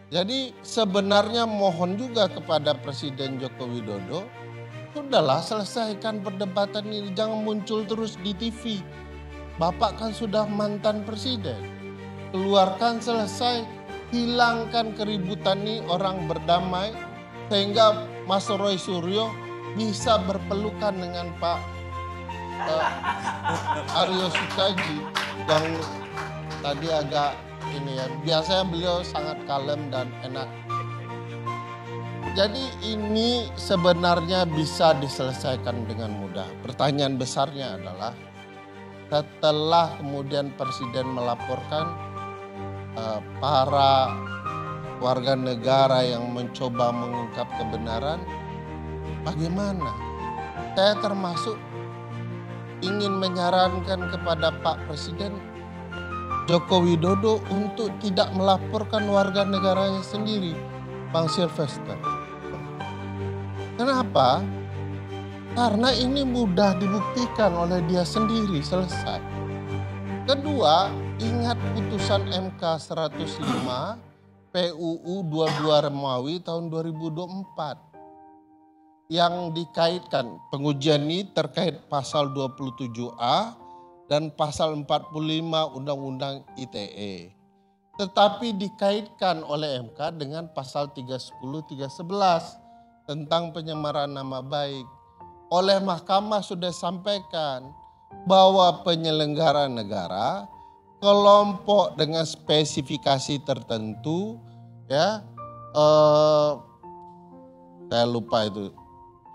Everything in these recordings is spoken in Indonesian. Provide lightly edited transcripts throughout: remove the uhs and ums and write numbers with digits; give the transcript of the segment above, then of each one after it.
Jadi sebenarnya mohon juga kepada Presiden Joko Widodo, sudahlah selesaikan perdebatan ini, jangan muncul terus di TV. Bapak kan sudah mantan presiden. Keluarkan, selesai, hilangkan keributan ini, orang berdamai, sehingga Mas Roy Suryo bisa berpelukan dengan Pak Aryo Sutaji yang tadi agak ini ya, biasanya beliau sangat kalem dan enak. Jadi ini sebenarnya bisa diselesaikan dengan mudah. Pertanyaan besarnya adalah setelah kemudian Presiden melaporkan para warga negara yang mencoba mengungkap kebenaran, bagaimana? Saya termasuk ingin menyarankan kepada Pak Presiden Joko Widodo untuk tidak melaporkan warga negaranya sendiri, Bang Sylvester. Kenapa? Karena ini mudah dibuktikan oleh dia sendiri, selesai. Kedua, ingat putusan MK 105 PUU 22 Remawi tahun 2024 yang dikaitkan, pengujian ini terkait pasal 27A dan pasal 45 Undang-Undang ITE. Tetapi dikaitkan oleh MK dengan pasal 310, 311 tentang penyemaran nama baik. Oleh Mahkamah sudah sampaikan bahwa penyelenggara negara, kelompok dengan spesifikasi tertentu, ya, saya lupa itu,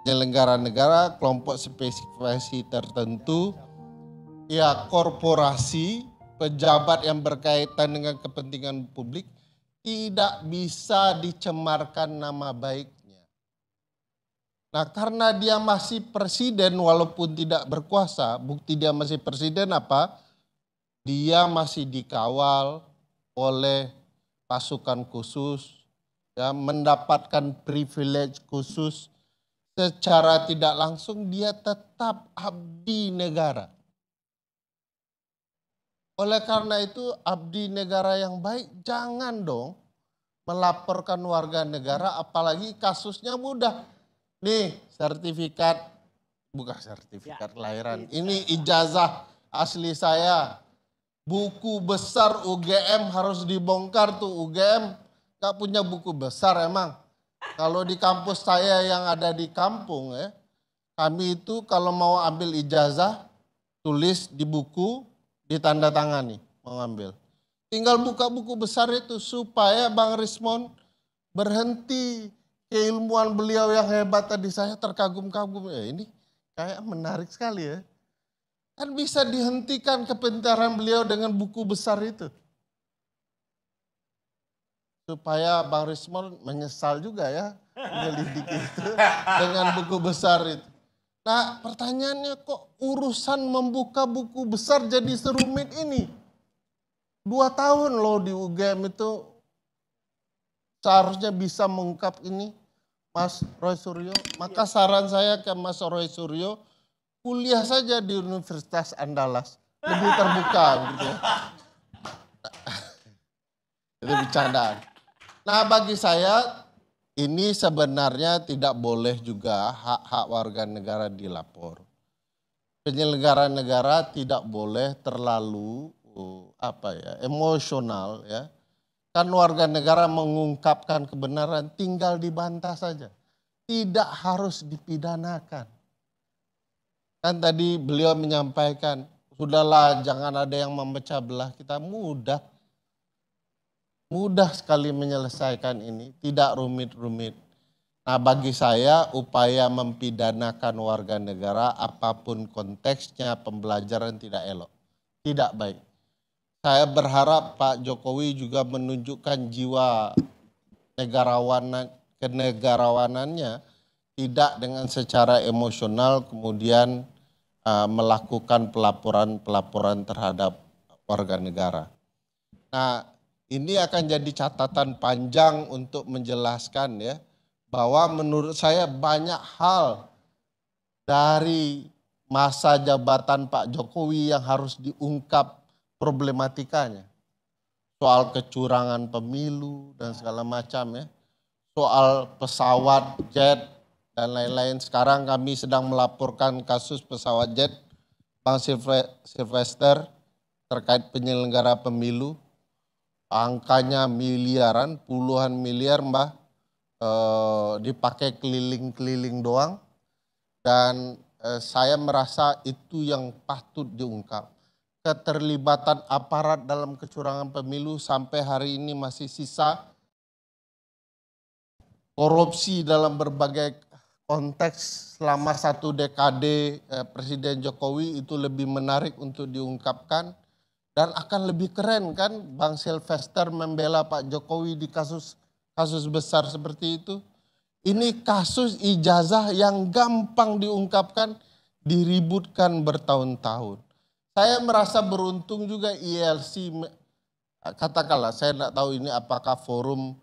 penyelenggara negara, kelompok spesifikasi tertentu, ya korporasi, pejabat yang berkaitan dengan kepentingan publik tidak bisa dicemarkan nama baiknya. Nah, karena dia masih presiden walaupun tidak berkuasa, bukti dia masih presiden apa? Dia masih dikawal oleh pasukan khusus, ya, mendapatkan privilege khusus. Secara tidak langsung dia tetap abdi negara. Oleh karena itu abdi negara yang baik jangan dong melaporkan warga negara, apalagi kasusnya mudah. Nih sertifikat, bukan sertifikat kelahiran, ini ijazah asli saya. Buku besar UGM harus dibongkar tuh, UGM gak punya buku besar emang. Kalau di kampus saya yang ada di kampung ya, kami itu kalau mau ambil ijazah, tulis di buku, ditandatangani mau ambil. Tinggal buka buku besar itu supaya Bang Rismon berhenti. Keilmuan beliau yang hebat tadi saya terkagum-kagum. Ini kayak menarik sekali ya. Kan bisa dihentikan kepintaran beliau dengan buku besar itu. Supaya Bang Rismon menyesal juga ya menyelidiki itu dengan buku besar itu. Nah pertanyaannya kok urusan membuka buku besar jadi serumit ini? 2 tahun loh di UGM itu seharusnya bisa mengungkap ini. Mas Roy Suryo, maka saran saya ke Mas Roy Suryo, kuliah saja di Universitas Andalas, lebih terbuka gitu ya. Itu bercandaan. Nah bagi saya ini sebenarnya tidak boleh juga hak-hak warga negara dilapor. Penyelenggara negara tidak boleh terlalu emosional ya. Kan warga negara mengungkapkan kebenaran tinggal dibantah saja. Tidak harus dipidanakan. Kan tadi beliau menyampaikan, sudahlah jangan ada yang memecah belah kita, mudah. Mudah sekali menyelesaikan ini, tidak rumit-rumit. Nah bagi saya upaya mempidanakan warga negara apapun konteksnya, pembelajaran tidak elok, tidak baik. Saya berharap Pak Jokowi juga menunjukkan jiwa kenegarawanannya, tidak dengan secara emosional kemudian melakukan pelaporan terhadap warga negara. Nah ini akan jadi catatan panjang untuk menjelaskan ya, bahwa menurut saya banyak hal dari masa jabatan Pak Jokowi yang harus diungkap problematikanya. soal kecurangan pemilu dan segala macam ya. Soal pesawat jet dan lain-lain. Sekarang kami sedang melaporkan kasus pesawat jet Bang Sylvester terkait penyelenggara pemilu. Angkanya miliaran, puluhan miliar Mbak, dipakai keliling-keliling doang. Dan saya merasa itu yang patut diungkap. Keterlibatan aparat dalam kecurangan pemilu sampai hari ini masih sisa. Korupsi dalam berbagai konteks selama 1 dekade Presiden Jokowi itu lebih menarik untuk diungkapkan. Dan akan lebih keren kan Bang Sylvester membela Pak Jokowi di kasus besar seperti itu. Ini kasus ijazah yang gampang diungkapkan, diributkan bertahun-tahun. Saya merasa beruntung juga ILC, katakanlah saya tidak tahu ini apakah forum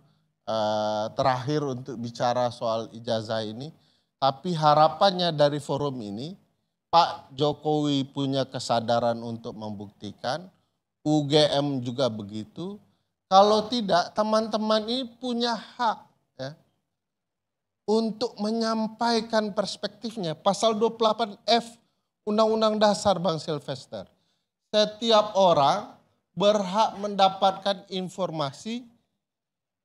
terakhir untuk bicara soal ijazah ini. Tapi harapannya dari forum ini, Pak Jokowi punya kesadaran untuk membuktikan, UGM juga begitu. Kalau tidak, teman-teman ini punya hak ya, untuk menyampaikan perspektifnya. Pasal 28F Undang-Undang Dasar Bang Sylvester. Setiap orang berhak mendapatkan informasi,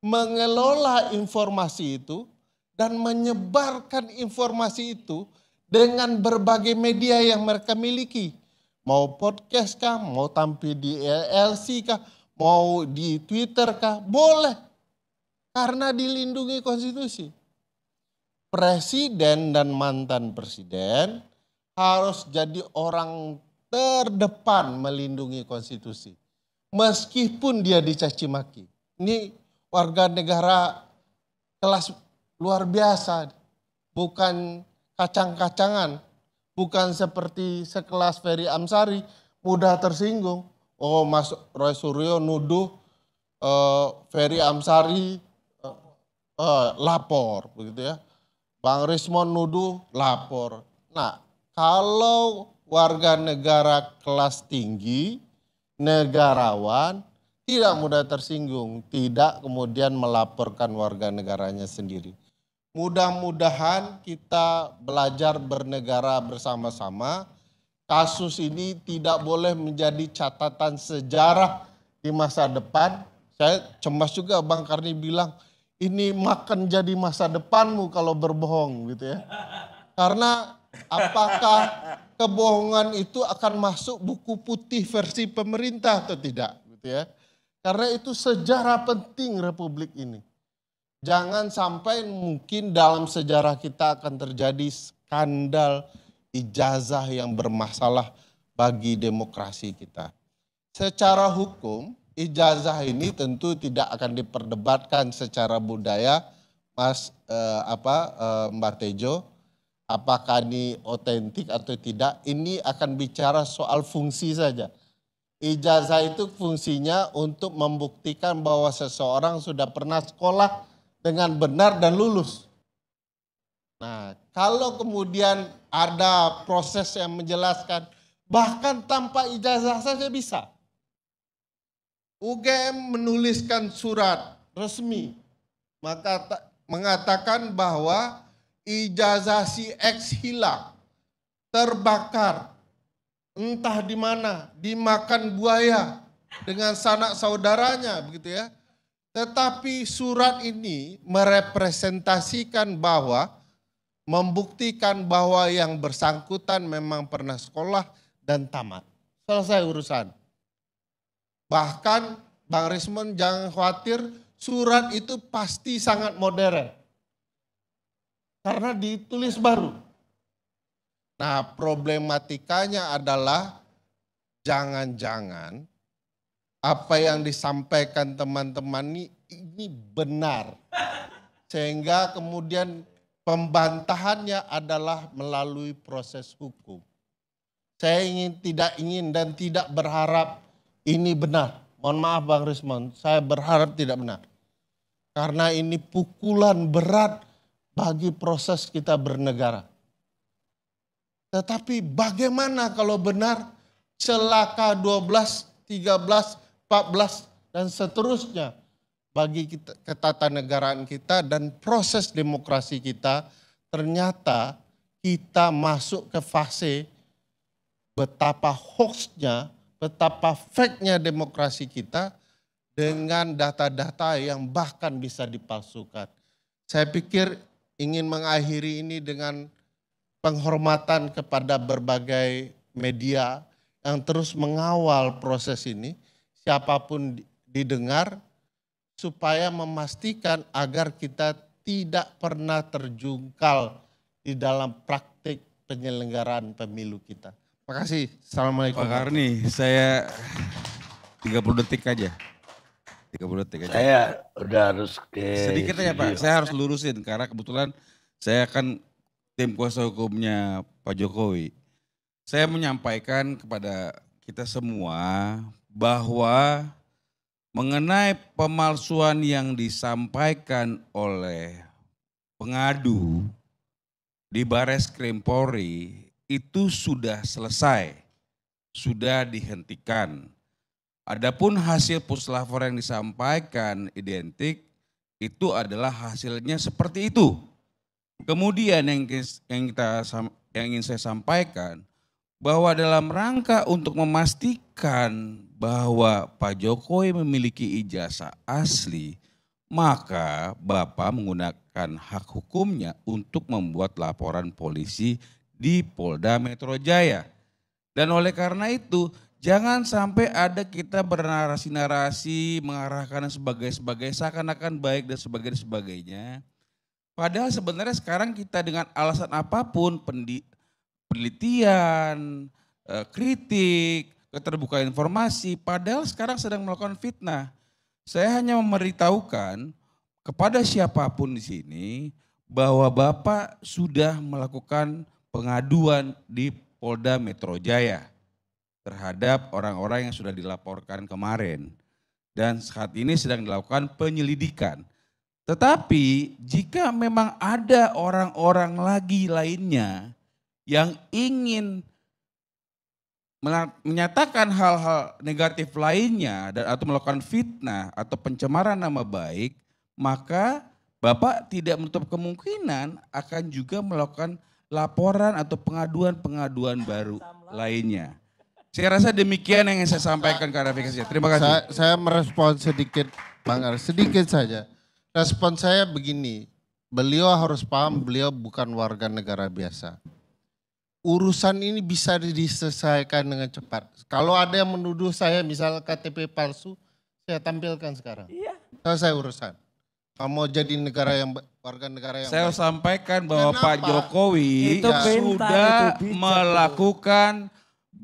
mengelola informasi itu, dan menyebarkan informasi itu dengan berbagai media yang mereka miliki. Mau podcast kah, mau tampil di LC kah, mau di Twitter kah, boleh. Karena dilindungi konstitusi. Presiden dan mantan presiden harus jadi orang terdepan melindungi konstitusi. Meskipun dia dicaci maki. Ini warga negara kelas luar biasa. Bukan kacang-kacangan. Bukan seperti sekelas Ferry Amsari, mudah tersinggung. Oh, Mas Roy Suryo nuduh Ferry Amsari lapor, begitu ya. Bang Rismon nuduh lapor. Nah, kalau warga negara kelas tinggi, negarawan, tidak mudah tersinggung, tidak kemudian melaporkan warga negaranya sendiri. Mudah-mudahan kita belajar bernegara bersama-sama. Kasus ini tidak boleh menjadi catatan sejarah di masa depan. Saya cemas juga Bang Karni bilang, ini makan jadi masa depanmu kalau berbohong gitu ya. Karena apakah kebohongan itu akan masuk buku putih versi pemerintah atau tidak gitu ya. Karena itu sejarah penting Republik ini. Jangan sampai mungkin dalam sejarah kita akan terjadi skandal ijazah yang bermasalah bagi demokrasi kita. Secara hukum, ijazah ini tentu tidak akan diperdebatkan secara budaya, Mbak Tejo. Apakah ini otentik atau tidak, ini akan bicara soal fungsi saja. Ijazah itu fungsinya untuk membuktikan bahwa seseorang sudah pernah sekolah dengan benar dan lulus. Nah, kalau kemudian ada proses yang menjelaskan, bahkan tanpa ijazah saja bisa. UGM menuliskan surat resmi, maka mengatakan bahwa ijazah si X hilang, terbakar, entah di mana, dimakan buaya dengan sanak saudaranya, begitu ya. Tetapi surat ini merepresentasikan bahwa, membuktikan bahwa yang bersangkutan memang pernah sekolah dan tamat. Selesai urusan. Bahkan Bang Rismon jangan khawatir, surat itu pasti sangat modern. Karena ditulis baru. Nah, problematikanya adalah jangan-jangan apa yang disampaikan teman-teman ini benar. Sehingga kemudian pembantahannya adalah melalui proses hukum. Saya tidak ingin dan tidak berharap ini benar. Mohon maaf Bang Rismon, saya berharap tidak benar. Karena ini pukulan berat bagi proses kita bernegara. Tetapi bagaimana kalau benar celaka 12, 13, 14 dan seterusnya bagi kita, ketatanegaraan kita dan proses demokrasi kita. Ternyata kita masuk ke fase betapa hoaxnya, betapa fake-nya demokrasi kita dengan data-data yang bahkan bisa dipalsukan. Saya pikir ingin mengakhiri ini dengan penghormatan kepada berbagai media yang terus mengawal proses ini, siapapun didengar, supaya memastikan agar kita tidak pernah terjungkal di dalam praktik penyelenggaraan pemilu kita. Terima kasih. Assalamualaikum. Pak Karni, saya 30 detik aja. 30 detik aja. Saya udah harus ke sedikit aja Pak, saya harus lurusin karena kebetulan saya kan tim kuasa hukumnya Pak Jokowi. Saya menyampaikan kepada kita semua bahwa mengenai pemalsuan yang disampaikan oleh pengadu di Bareskrim Polri itu sudah selesai, sudah dihentikan. Adapun hasil puslapor yang disampaikan identik itu adalah hasilnya seperti itu. Kemudian yang ingin saya sampaikan bahwa dalam rangka untuk memastikan bahwa Pak Jokowi memiliki ijazah asli, maka Bapak menggunakan hak hukumnya untuk membuat laporan polisi di Polda Metro Jaya. Dan oleh karena itu jangan sampai ada kita bernarasi-narasi mengarahkan sebagai seakan-akan baik dan sebagainya. Padahal sebenarnya sekarang kita dengan alasan apapun, penelitian, kritik, keterbukaan informasi, padahal sekarang sedang melakukan fitnah. Saya hanya memberitahukan kepada siapapun di sini bahwa Bapak sudah melakukan pengaduan di Polda Metro Jaya terhadap orang-orang yang sudah dilaporkan kemarin. Dan saat ini sedang dilakukan penyelidikan. Tetapi jika memang ada orang-orang lagi lainnya yang ingin menyatakan hal-hal negatif lainnya dan atau melakukan fitnah atau pencemaran nama baik, maka Bapak tidak menutup kemungkinan akan juga melakukan laporan atau pengaduan-pengaduan baru lainnya. Saya rasa demikian yang saya sampaikan klarifikasinya. Terima kasih. Saya merespon sedikit, Bang Ar, sedikit saja. Respon saya begini, beliau harus paham beliau bukan warga negara biasa. Urusan ini bisa diselesaikan dengan cepat. Kalau ada yang menuduh saya misal KTP palsu, saya tampilkan sekarang. Iya. Selesai urusan. Kamu mau jadi warga negara yang saya baik. sampaikan bahwa Kenapa? Pak Jokowi sudah melakukan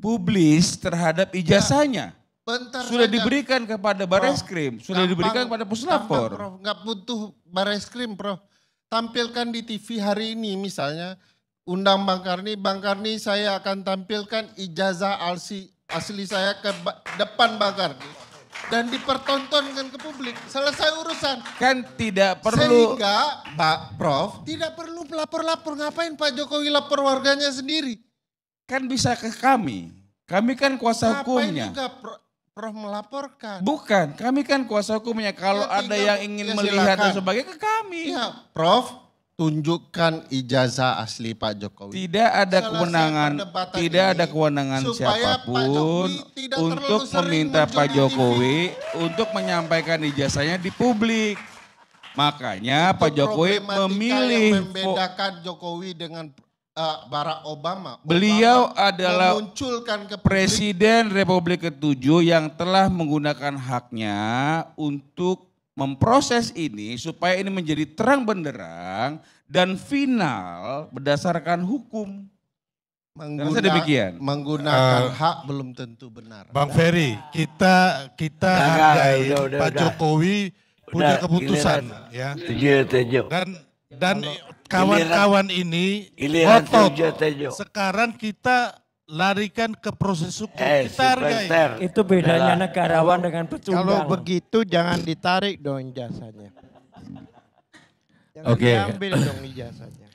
publis terhadap ijazahnya. Bentar sudah saja. diberikan kepada Bareskrim, sudah diberikan kepada puslapor. Prof, nggak butuh Bareskrim, Prof. Tampilkan di TV hari ini misalnya, undang Bang Karni saya akan tampilkan ijazah asli saya ke depan Bang Karni. Dan dipertontonkan ke publik, selesai urusan. Kan tidak perlu. Sehingga Pak Prof tidak perlu lapor-lapor, ngapain Pak Jokowi lapor warganya sendiri? Kan bisa ke kami kan kuasa hukumnya. Ngapain juga Prof melaporkan? Bukan, kami kan kuasa hukumnya. Kalau Ya, ada yang ingin melihat dan sebagainya ke kami. Ya, Prof, tunjukkan ijazah asli Pak Jokowi. Tidak ada kewenangan siapapun untuk meminta Pak Jokowi untuk menyampaikan ijazahnya di publik. Makanya Pak Jokowi memilih yang membedakan Jokowi dengan Barack Obama. Beliau adalah memunculkan ke Presiden Republik ke-7 yang telah menggunakan haknya untuk memproses ini supaya ini menjadi terang benderang dan final berdasarkan hukum. Menggunakan hak belum tentu benar. Bang Ferry, kita hargai Pak Jokowi punya keputusan ya. Tujuh. Dan kawan-kawan ini ngotot. Sekarang kita larikan ke proses hukum. Kita hargai. Itu bedanya negarawan dengan pecundang. Kalau begitu jangan ditarik dong ijazahnya. Jangan diambil dong ijazahnya.